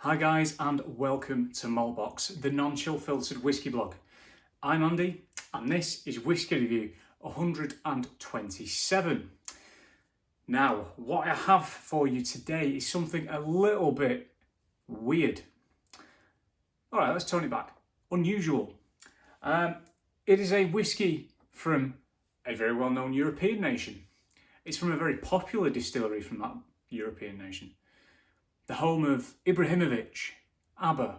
Hi guys, and welcome to Maltbox, the non-chill filtered whiskey blog. I'm Andy and this is Whiskey Review 127. Now, what I have for you today is something a little bit weird. Alright, let's turn it back. Unusual. It is a whiskey from a very well-known European nation. It's from a very popular distillery from that European nation. The home of Ibrahimovic, ABBA,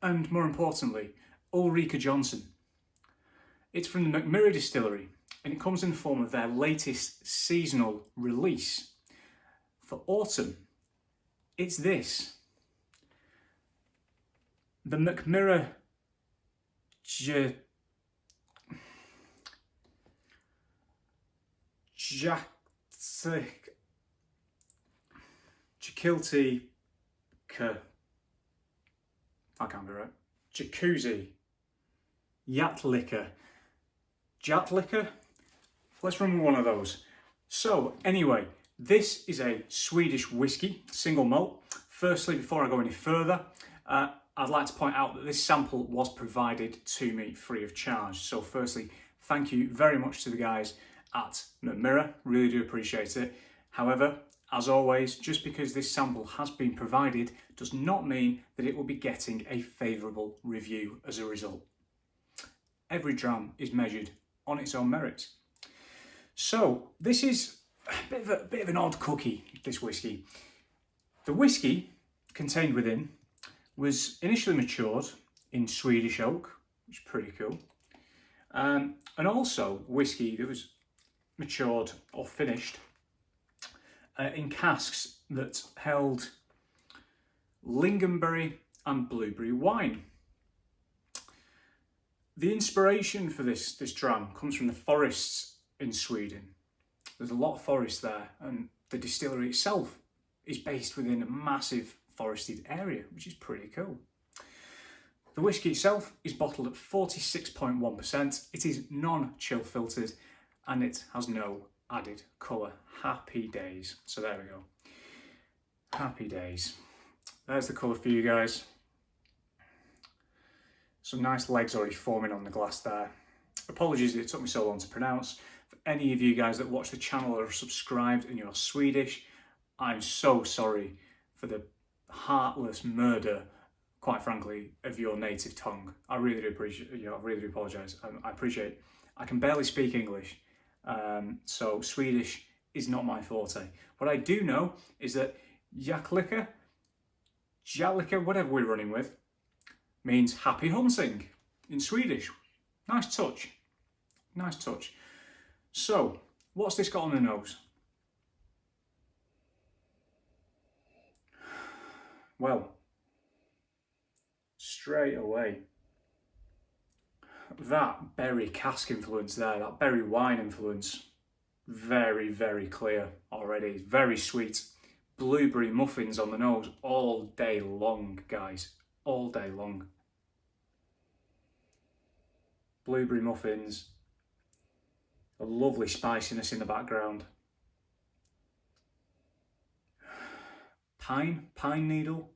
and more importantly, Ulrika Jonsson. It's from the Mackmyra distillery, and it comes in the form of their latest seasonal release. For autumn, it's this. The Mackmyra Jaktlycka. I can't be right. Jaktlycka. Let's run with one of those. So anyway, this is a Swedish whiskey, single malt. Firstly, before I go any further, I'd like to point out that this sample was provided to me free of charge. So firstly, thank you very much to the guys at Mackmyra. Really do appreciate it. However, as always, just because this sample has been provided does not mean that it will be getting a favourable review as a result. Every dram is measured on its own merits. So this is a bit of an odd cookie, this whiskey. The whiskey contained within was initially matured in Swedish oak, which is pretty cool, and also whiskey that was matured or finished in casks that held lingonberry and blueberry wine. The inspiration for this dram comes from the forests in Sweden. There's a lot of forest there, and the distillery itself is based within a massive forested area, which is pretty cool. The whiskey itself is bottled at 46.1%. It is non-chill filtered, and it has no added colour. Happy days. So there we go. Happy days. There's the colour for you guys. Some nice legs already forming on the glass there. Apologies that it took me so long to pronounce. For any of you guys that watch the channel or are subscribed and you're Swedish, I'm so sorry for the heartless murder, quite frankly, of your native tongue. I really do appreciate, I really do apologise. I appreciate it. I can barely speak English. So Swedish is not my forte. What I do know is that Jaktlycka, whatever we're running with, means happy hunting in Swedish. Nice touch. Nice touch. So, what's this got on the nose? Well, straight away, that berry cask influence there, that berry wine influence, very, very clear already. Very sweet. Blueberry muffins on the nose all day long, guys. All day long. Blueberry muffins. A lovely spiciness in the background. Pine needle.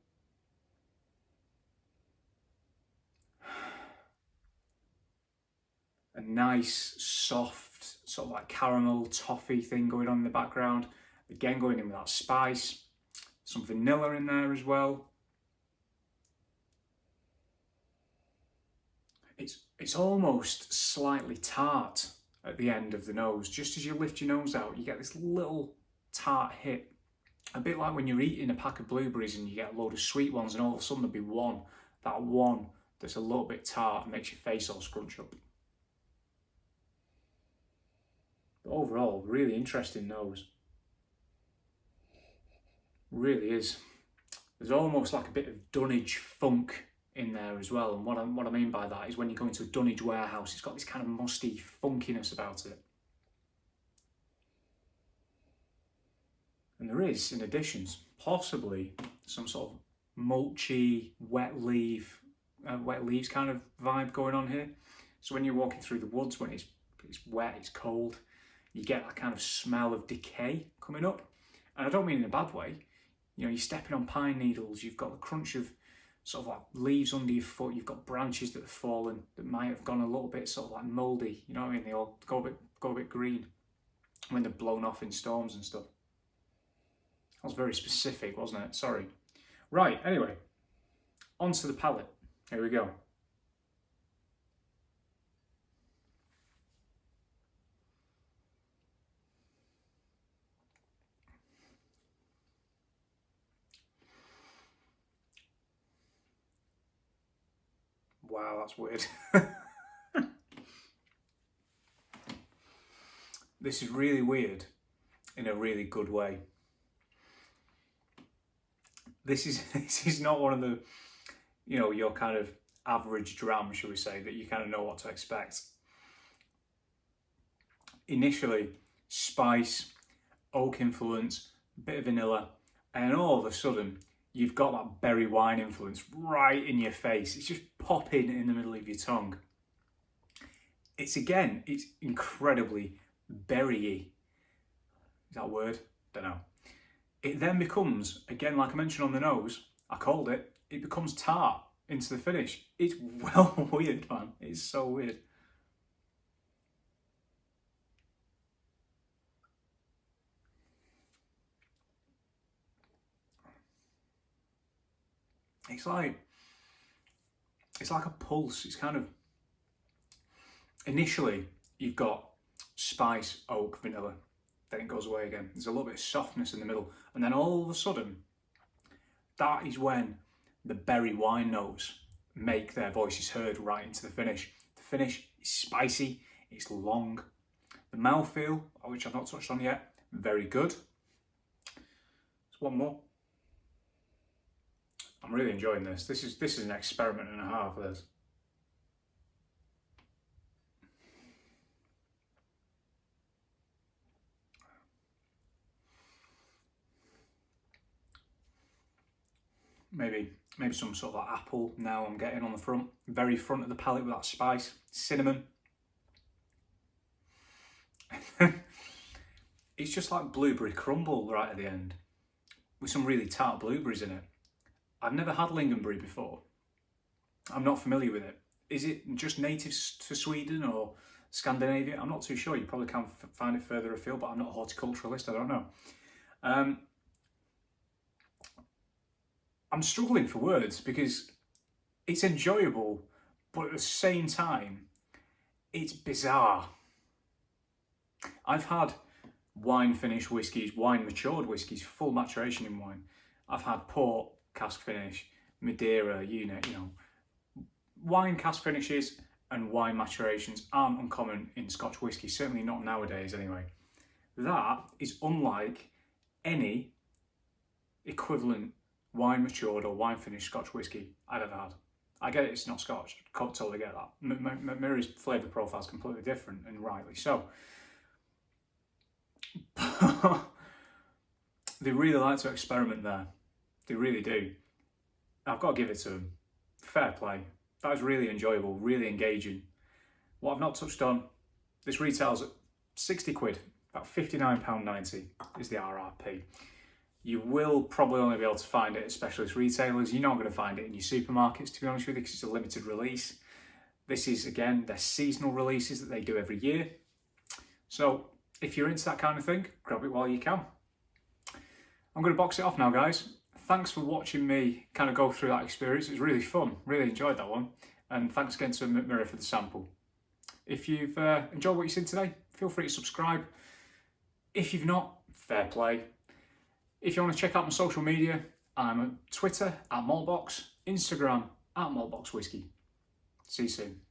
A nice, soft, sort of like caramel toffee thing going on in the background. Again, going in with that spice. Some vanilla in there as well. It's almost slightly tart at the end of the nose. Just as you lift your nose out, you get this little tart hit. A bit like when you're eating a pack of blueberries and you get a load of sweet ones and all of a sudden there'll be one. That one that's a little bit tart and makes your face all scrunch up. But overall, really interesting nose. Really is. There's almost like a bit of dunnage funk in there as well, and what I mean by that is when you go into a dunnage warehouse, it's got this kind of musty funkiness about it. And there is, in addition, possibly some sort of mulchy, wet leaves kind of vibe going on here. So when you're walking through the woods, when it's wet, it's cold, you get that kind of smell of decay coming up. And I don't mean in a bad way. You know, you're stepping on pine needles, you've got the crunch of sort of like leaves under your foot. You've got branches that have fallen that might have gone a little bit sort of like mouldy. You know what I mean? They all go a bit green when they're blown off in storms and stuff. That was very specific, wasn't it? Sorry. Right, anyway, onto the palate. Here we go. Wow, that's weird. This is really weird in a really good way. This is not one of the, you know, your kind of average dram, shall we say, that you kind of know what to expect. Initially, spice, oak influence, bit of vanilla, and all of a sudden, you've got that berry wine influence right in your face. It's just popping in the middle of your tongue. It's incredibly berry-y. Is that a word? Don't know. It then becomes, again, like I mentioned on the nose, I called it, it becomes tart into the finish. It's well weird, man. It's so weird. It's like a pulse. It's kind of, initially, you've got spice, oak, vanilla. Then it goes away again. There's a little bit of softness in the middle. And then all of a sudden, that is when the berry wine notes make their voices heard right into the finish. The finish is spicy, it's long. The mouthfeel, which I've not touched on yet, very good. There's one more. I'm really enjoying this. This is an experiment and a half, this. Maybe some sort of like apple now I'm getting on the front. Very front of the palate with that spice. Cinnamon. It's just like blueberry crumble right at the end with some really tart blueberries in it. I've never had lingonberry before. I'm not familiar with it. Is it just native to Sweden or Scandinavia? I'm not too sure. You probably can find it further afield, but I'm not a horticulturalist. I don't know. I'm struggling for words because it's enjoyable, but at the same time, it's bizarre. I've had wine finished whiskies, wine matured whiskies, full maturation in wine. I've had port, cask finish, Madeira, you know. Wine cask finishes and wine maturations aren't uncommon in Scotch whisky, certainly not nowadays anyway. That is unlike any equivalent wine matured or wine finished Scotch whisky I've ever had. I get it, it's not Scotch, I totally get that. Mackmyra's flavour profile is completely different, and rightly so. They really like to experiment there. They really do. I've got to give it to them. Fair play. That was really enjoyable, really engaging. What I've not touched on, this retails at 60 quid, about £59.90 is the RRP. You will probably only be able to find it at specialist retailers. You're not going to find it in your supermarkets, to be honest with you, because it's a limited release. This is, again, their seasonal releases that they do every year. So if you're into that kind of thing, grab it while you can. I'm going to box it off now, guys. Thanks for watching me kind of go through that experience. It was really fun. Really enjoyed that one. And thanks again to Mackmyra for the sample. If you've enjoyed what you've seen today, feel free to subscribe. If you've not, fair play. If you want to check out my social media, I'm on Twitter @Maltbox, Instagram @MaltboxWhiskey. See you soon.